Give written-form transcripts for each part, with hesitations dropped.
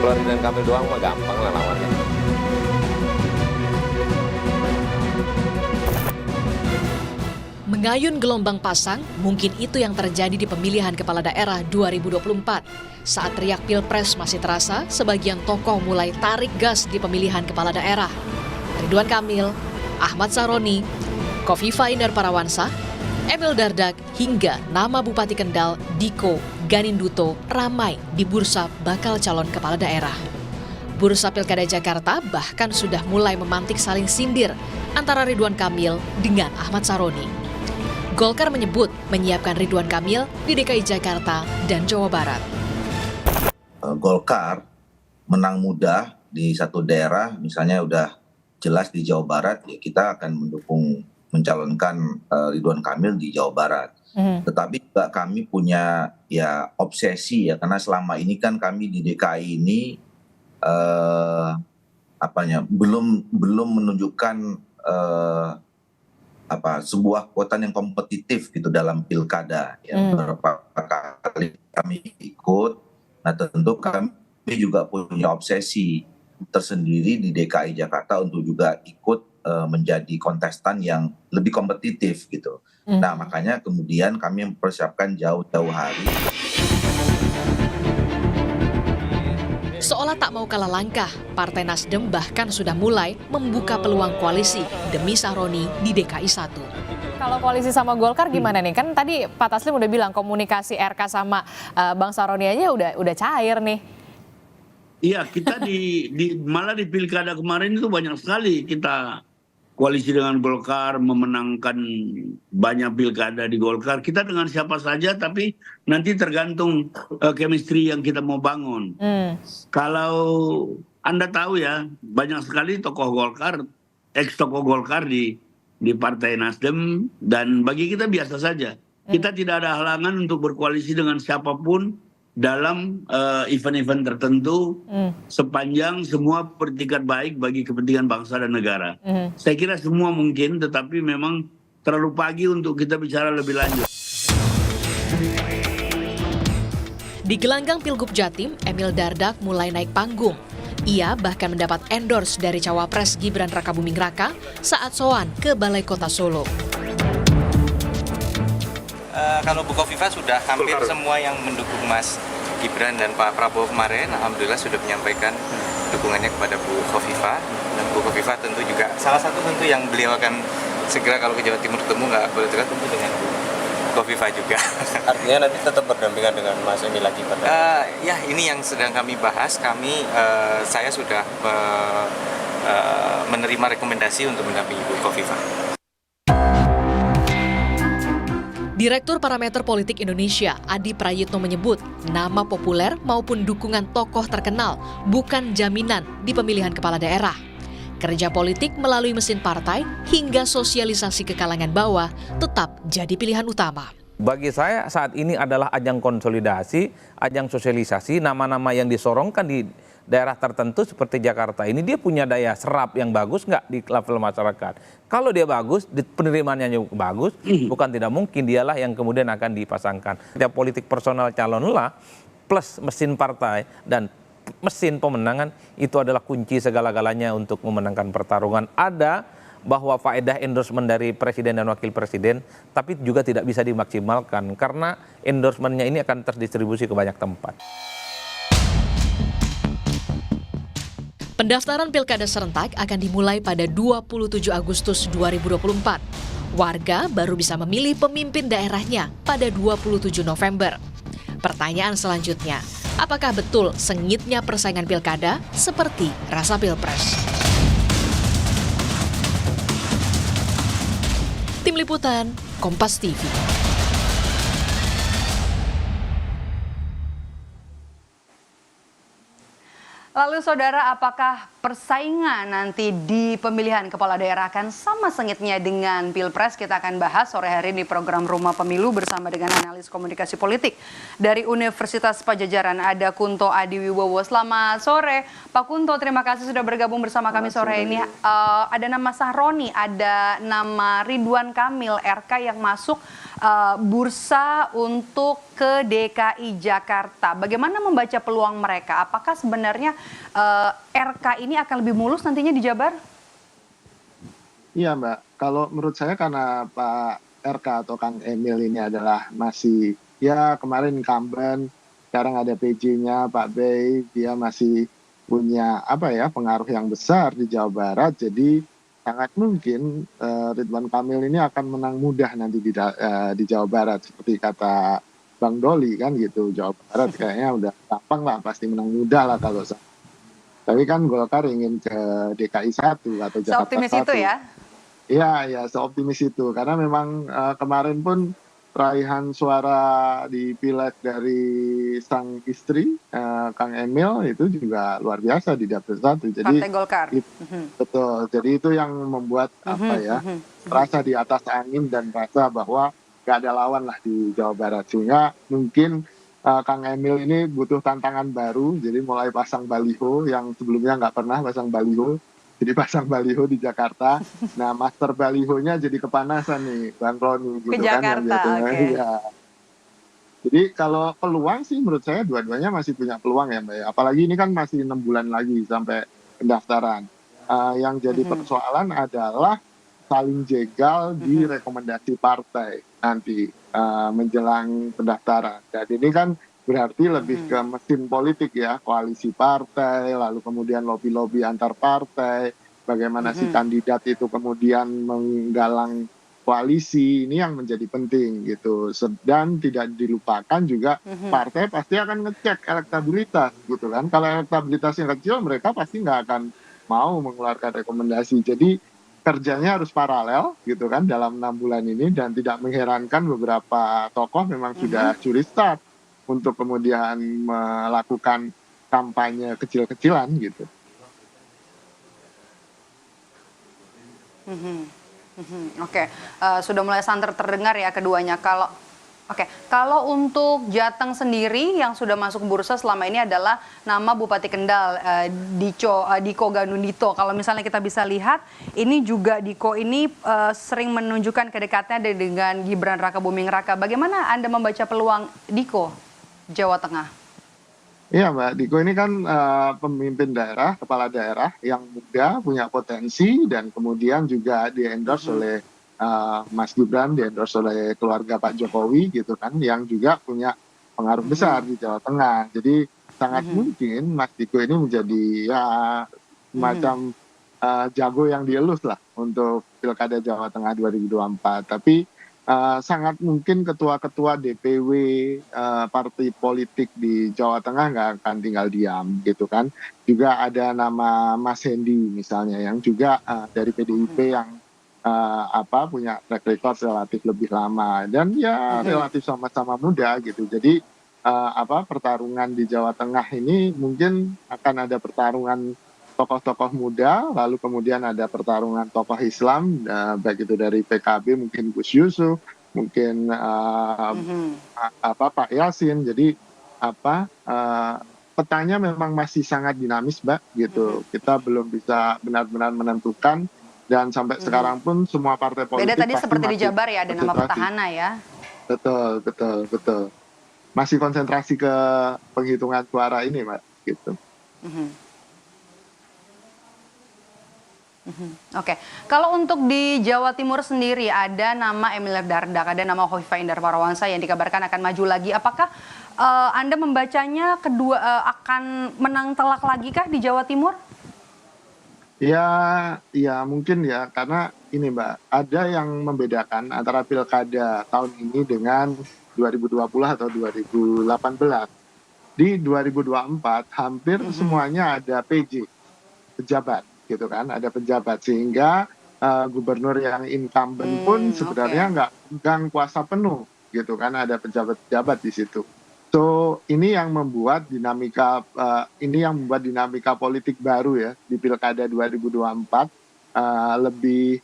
Kalau Ridwan Kamil doang mah gampang lah lawannya. Mengayun gelombang pasang, mungkin itu yang terjadi di pemilihan kepala daerah 2024. Saat teriak Pilpres masih terasa, sebagian tokoh mulai tarik gas di pemilihan kepala daerah. Ridwan Kamil, Ahmad Saroni, Kofifa Indar Parawansa, Emil Dardak, hingga nama Bupati Kendal, Diko Ganinduto, ramai di bursa bakal calon kepala daerah. Bursa Pilkada Jakarta bahkan sudah mulai memantik saling sindir antara Ridwan Kamil dengan Ahmad Saroni. Golkar menyebut menyiapkan Ridwan Kamil di DKI Jakarta dan Jawa Barat. Golkar menang mudah di satu daerah, misalnya udah jelas di Jawa Barat, ya kita akan mendukung mencalonkan Ridwan Kamil di Jawa Barat. Tetapi juga kami punya ya obsesi ya, karena selama ini kan kami di DKI ini belum menunjukkan sebuah kekuatan yang kompetitif gitu dalam pilkada. Ya, beberapa kali kami ikut, nah tentu kami juga punya obsesi tersendiri di DKI Jakarta untuk juga ikut menjadi kontestan yang lebih kompetitif gitu. Nah makanya kemudian kami mempersiapkan jauh-jauh hari. Seolah tak mau kalah langkah, Partai Nasdem bahkan sudah mulai membuka peluang koalisi demi Saroni di DKI 1. Kalau koalisi sama Golkar gimana nih? Kan tadi Pak Taslim udah bilang komunikasi RK sama Bang Saroni aja udah cair nih. Iya, kita malah di pilkada kemarin itu banyak sekali kita koalisi dengan Golkar, memenangkan banyak pilkada di Golkar. Kita dengan siapa saja, tapi nanti tergantung chemistry yang kita mau bangun. Kalau Anda tahu ya, banyak sekali tokoh Golkar, ex-tokoh Golkar di Partai Nasdem, dan bagi kita biasa saja. Kita tidak ada halangan untuk berkoalisi dengan siapapun dalam event-event tertentu sepanjang semua bertikat baik bagi kepentingan bangsa dan negara. Saya kira semua mungkin, tetapi memang terlalu pagi untuk kita bicara lebih lanjut. Di gelanggang Pilgub Jatim, Emil Dardak mulai naik panggung. Ia bahkan mendapat endorse dari Cawapres Gibran Rakabuming Raka saat sowan ke Balai Kota Solo. Kalau Bu Kofifa sudah hampir semua yang mendukung Mas Gibran dan Pak Prabowo kemarin, alhamdulillah sudah menyampaikan dukungannya kepada Bu Kofifa. Dan Bu Kofifa tentu juga salah satu tentu yang beliau akan segera kalau ke Jawa Timur ketemu, nggak boleh dekat, tentu dengan Bu Kofifa juga. Artinya nanti tetap berdampingan dengan Mas Emil lagi pada? Ya, ini yang sedang kami bahas. Saya sudah menerima rekomendasi untuk mendampingi Bu Kofifa. Direktur Parameter Politik Indonesia, Adi Prayitno menyebut, nama populer maupun dukungan tokoh terkenal bukan jaminan di pemilihan kepala daerah. Kerja politik melalui mesin partai hingga sosialisasi ke kalangan bawah tetap jadi pilihan utama. Bagi saya saat ini adalah ajang konsolidasi, ajang sosialisasi, nama-nama yang disorongkan di daerah tertentu seperti Jakarta ini, dia punya daya serap yang bagus nggak di level masyarakat. Kalau dia bagus, penerimaannya juga bagus, bukan tidak mungkin dialah yang kemudian akan dipasangkan. Setiap politik personal calonlah plus mesin partai dan mesin pemenangan itu adalah kunci segala-galanya untuk memenangkan pertarungan. Ada bahwa faedah endorsement dari presiden dan wakil presiden, tapi juga tidak bisa dimaksimalkan karena endorsementnya ini akan terdistribusi ke banyak tempat. Pendaftaran Pilkada serentak akan dimulai pada 27 Agustus 2024. Warga baru bisa memilih pemimpin daerahnya pada 27 November. Pertanyaan selanjutnya, apakah betul sengitnya persaingan pilkada seperti rasa Pilpres? Tim Liputan, Kompas TV. Lalu saudara, apakah persaingan nanti di pemilihan kepala daerah akan sama sengitnya dengan Pilpres? Kita akan bahas sore hari di program Rumah Pemilu bersama dengan analis komunikasi politik dari Universitas Padjadjaran. Ada Kunto Adiwibowo. Selamat sore Pak Kunto, terima kasih sudah bergabung bersama kami sore ini. Ada nama Saroni, ada nama Ridwan Kamil RK yang masuk bursa untuk ke DKI Jakarta. Bagaimana membaca peluang mereka? Apakah sebenarnya RK ini akan lebih mulus nantinya di Jabar? Iya Mbak, kalau menurut saya karena Pak RK atau Kang Emil ini adalah masih ya kemarin incumbent, sekarang ada PJ-nya Pak Bey, dia masih punya pengaruh yang besar di Jawa Barat, jadi sangat mungkin Ridwan Kamil ini akan menang mudah nanti di Jawa Barat seperti kata Bang Doli kan gitu, Jawa Barat kayaknya udah gampang lah, pasti menang mudah lah kalau saya. Tapi kan Golkar ingin ke DKI 1 atau Jakarta 1. Seoptimis itu ya? Iya, seoptimis itu. Karena memang kemarin pun raihan suara di pileg dari sang istri, Kang Emil, itu juga luar biasa di Dapil 1. Jadi, Partai Golkar. Betul. Jadi itu yang membuat rasa di atas angin dan rasa bahwa gak ada lawan lah di Jawa Barat. Sehingga mungkin Kang Emil ini butuh tantangan baru. Jadi mulai pasang baliho yang sebelumnya nggak pernah pasang baliho. Jadi pasang baliho di Jakarta. Nah, master balihonya jadi kepanasan nih, Bang Roni. Gitu ke Jakarta, kan, oke. Ya. Jadi kalau peluang sih menurut saya dua-duanya masih punya peluang ya Mbak. Apalagi ini kan masih 6 bulan lagi sampai pendaftaran. Yang jadi persoalan adalah saling jegal di rekomendasi partai nanti menjelang pendaftaran. Dan ini kan berarti lebih ke mesin politik ya, koalisi partai, lalu kemudian lobby-lobby antar partai, bagaimana si kandidat itu kemudian menggalang koalisi, ini yang menjadi penting gitu. Dan tidak dilupakan juga partai pasti akan ngecek elektabilitas gitu kan. Kalau elektabilitasnya kecil, mereka pasti nggak akan mau mengeluarkan rekomendasi. Jadi kerjanya harus paralel gitu kan dalam 6 bulan ini, dan tidak mengherankan beberapa tokoh memang sudah curi start untuk kemudian melakukan kampanye kecil-kecilan gitu. Oke, sudah mulai santer terdengar ya keduanya. Kalau untuk Jateng sendiri yang sudah masuk bursa selama ini adalah nama Bupati Kendal, Diko Gandundito. Kalau misalnya kita bisa lihat, ini juga Diko ini sering menunjukkan kedekatannya dengan Gibran Rakabuming Raka. Bagaimana Anda membaca peluang Diko, Jawa Tengah? Iya Mbak, Diko ini kan pemimpin daerah, kepala daerah yang muda, punya potensi, dan kemudian juga di-endorse oleh Mas Gibran, di-endorse oleh keluarga Pak Jokowi gitu kan, yang juga punya pengaruh besar di Jawa Tengah. Jadi sangat mungkin Mas Diko ini menjadi ya semacam jago yang dielus lah untuk Pilkada Jawa Tengah 2024. Tapi sangat mungkin ketua-ketua DPW partai politik di Jawa Tengah nggak akan tinggal diam gitu kan. Juga ada nama Mas Hendi misalnya yang juga dari PDIP yang punya track record relatif lebih lama dan ya relatif sama-sama muda gitu. Jadi pertarungan di Jawa Tengah ini mungkin akan ada pertarungan tokoh-tokoh muda, lalu kemudian ada pertarungan tokoh Islam, baik itu dari PKB mungkin Gus Yusuf, mungkin Pak Yasin. Jadi petanya memang masih sangat dinamis, Mbak, gitu. Kita belum bisa benar-benar menentukan, dan sampai sekarang pun semua partai politik beda tadi seperti di Jabar ya, ada nama petahana ya. Betul. Masih konsentrasi ke penghitungan suara ini, Mbak, gitu. Oke, kalau untuk di Jawa Timur sendiri ada nama Emil Dardak, ada nama Khofifah Indar Parawansa yang dikabarkan akan maju lagi. Apakah Anda membacanya kedua akan menang telak lagi kah di Jawa Timur? Ya mungkin ya, karena ini Mbak, ada yang membedakan antara pilkada tahun ini dengan 2020 atau 2018. Di 2024 hampir semuanya ada PJ, pejabat gitu kan, ada pejabat, sehingga gubernur yang incumbent pun sebenarnya nggak pegang kuasa penuh gitu kan, ada pejabat-pejabat di situ. So ini yang membuat dinamika politik baru ya di pilkada 2024 lebih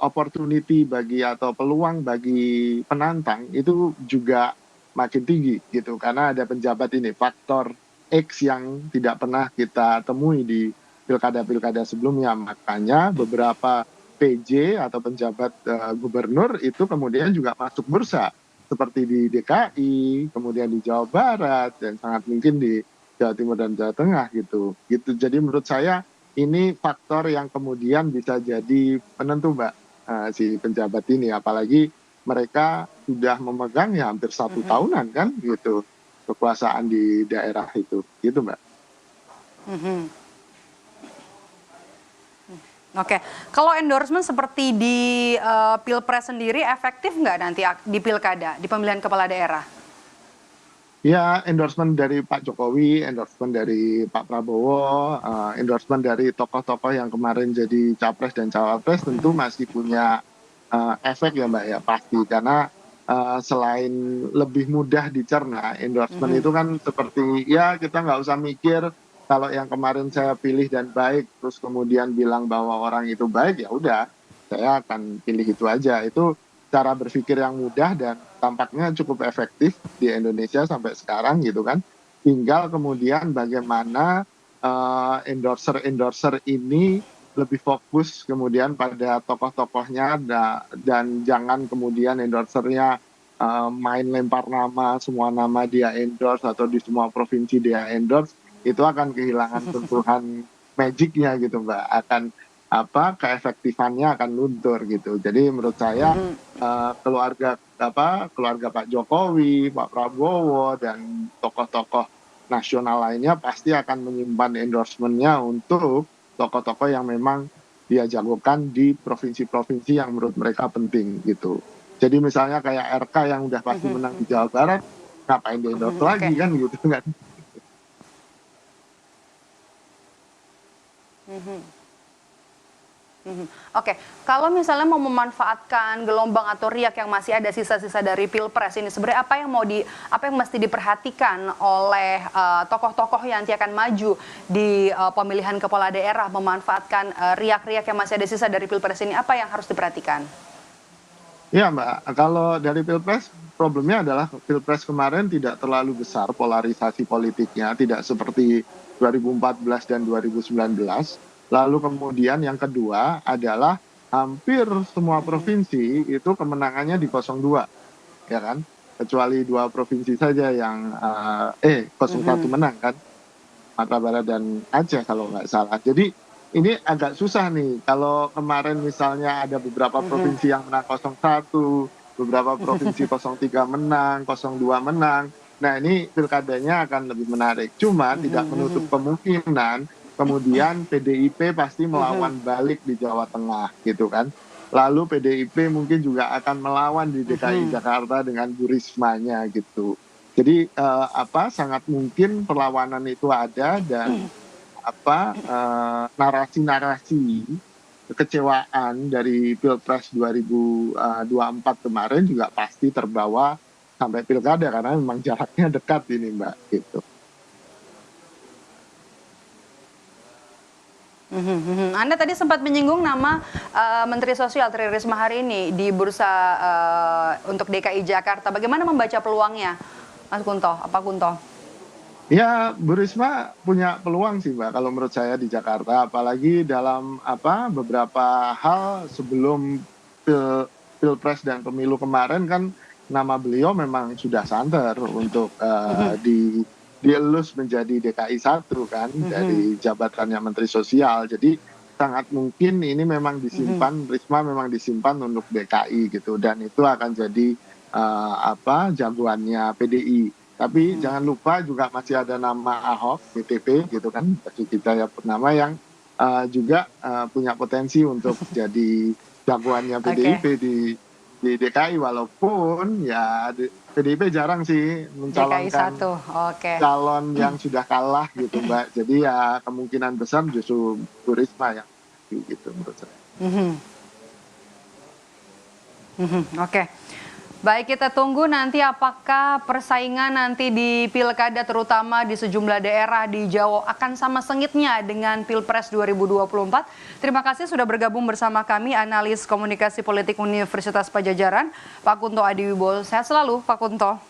opportunity bagi atau peluang bagi penantang itu juga makin tinggi gitu, karena ada penjabat ini, faktor X yang tidak pernah kita temui di pilkada-pilkada sebelumnya. Makanya beberapa PJ atau penjabat gubernur itu kemudian juga masuk bursa seperti di DKI, kemudian di Jawa Barat, dan sangat mungkin di Jawa Timur dan Jawa Tengah gitu. Jadi menurut saya ini faktor yang kemudian bisa jadi penentu, Mbak, si penjabat ini, apalagi mereka sudah memegang ya hampir 1 tahunan kan gitu kekuasaan di daerah itu, gitu, Mbak. Oke, kalau endorsement seperti di Pilpres sendiri efektif nggak nanti di Pilkada, di pemilihan kepala daerah? Ya, endorsement dari Pak Jokowi, endorsement dari Pak Prabowo, endorsement dari tokoh-tokoh yang kemarin jadi capres dan cawapres tentu masih punya efek ya, Mbak, ya pasti, karena selain lebih mudah dicerna, endorsement itu kan seperti ya kita nggak usah mikir kalau yang kemarin saya pilih dan baik, terus kemudian bilang bahwa orang itu baik, ya udah, saya akan pilih itu aja. Itu cara berpikir yang mudah dan tampaknya cukup efektif di Indonesia sampai sekarang gitu kan. Tinggal kemudian bagaimana endorser ini lebih fokus kemudian pada tokoh-tokohnya dan jangan kemudian endorsernya main lempar nama, semua nama dia endorse atau di semua provinsi dia endorse. Itu akan kehilangan sentuhan magicnya gitu, Mbak, akan keefektifannya akan luntur gitu. Jadi menurut saya keluarga Pak Jokowi, Pak Prabowo dan tokoh-tokoh nasional lainnya pasti akan menyimpan endorsementnya untuk tokoh-tokoh yang memang dia jagokan di provinsi-provinsi yang menurut mereka penting gitu. Jadi misalnya kayak RK yang udah pasti menang di Jawa Barat, ngapain di endorse lagi kan gitu kan. Oke, kalau misalnya mau memanfaatkan gelombang atau riak yang masih ada sisa-sisa dari Pilpres ini, sebenarnya apa yang mesti diperhatikan oleh tokoh-tokoh yang nanti akan maju di pemilihan kepala daerah memanfaatkan riak-riak yang masih ada sisa dari Pilpres ini, apa yang harus diperhatikan? Ya, Mbak, kalau dari Pilpres problemnya adalah Pilpres kemarin tidak terlalu besar polarisasi politiknya, tidak seperti 2014 dan 2019. Lalu kemudian yang kedua adalah hampir semua provinsi itu kemenangannya di 02, ya kan? Kecuali 2 provinsi saja yang 01 menang kan, Sumatera Barat dan Aceh kalau nggak salah. Jadi ini agak susah nih kalau kemarin misalnya ada beberapa provinsi yang menang 01, beberapa provinsi 03 menang, 02 menang. Nah ini pilkadanya akan lebih menarik. Cuma tidak menutup kemungkinan kemudian PDIP pasti melawan balik di Jawa Tengah gitu kan. Lalu PDIP mungkin juga akan melawan di DKI Jakarta dengan Bu Rismanya gitu. Jadi sangat mungkin perlawanan itu ada dan narasi-narasi kekecewaan dari Pilpres 2024 kemarin juga pasti terbawa sampai pilkada karena memang jaraknya dekat ini, Mbak, gitu. Anda tadi sempat menyinggung nama Menteri Sosial Tri Risma hari ini di bursa untuk DKI Jakarta. Bagaimana membaca peluangnya, Mas Kunto? Apa Kunto? Ya, Bu Risma punya peluang sih, Mbak, kalau menurut saya di Jakarta. Apalagi dalam beberapa hal sebelum Pilpres dan pemilu kemarin kan nama beliau memang sudah santer untuk dielus menjadi DKI 1 kan dari jabatannya Menteri Sosial. Jadi sangat mungkin ini memang disimpan, Risma memang disimpan untuk DKI gitu, dan itu akan jadi jagoannya PDI. Tapi jangan lupa juga masih ada nama Ahok, BTP gitu kan, Basuki Cahayapurnama yang juga punya potensi untuk jadi jagoannya PDIP di DKI, walaupun ya PDIP jarang sih mencalonkan calon yang sudah kalah gitu, Mbak. Jadi ya kemungkinan besar justru Bu Risma yang gitu menurut saya. Oke. Baik, kita tunggu nanti apakah persaingan nanti di Pilkada terutama di sejumlah daerah di Jawa akan sama sengitnya dengan Pilpres 2024. Terima kasih sudah bergabung bersama kami analis komunikasi politik Universitas Padjadjaran, Pak Kunto Adiwibowo. Sehat selalu, Pak Kunto.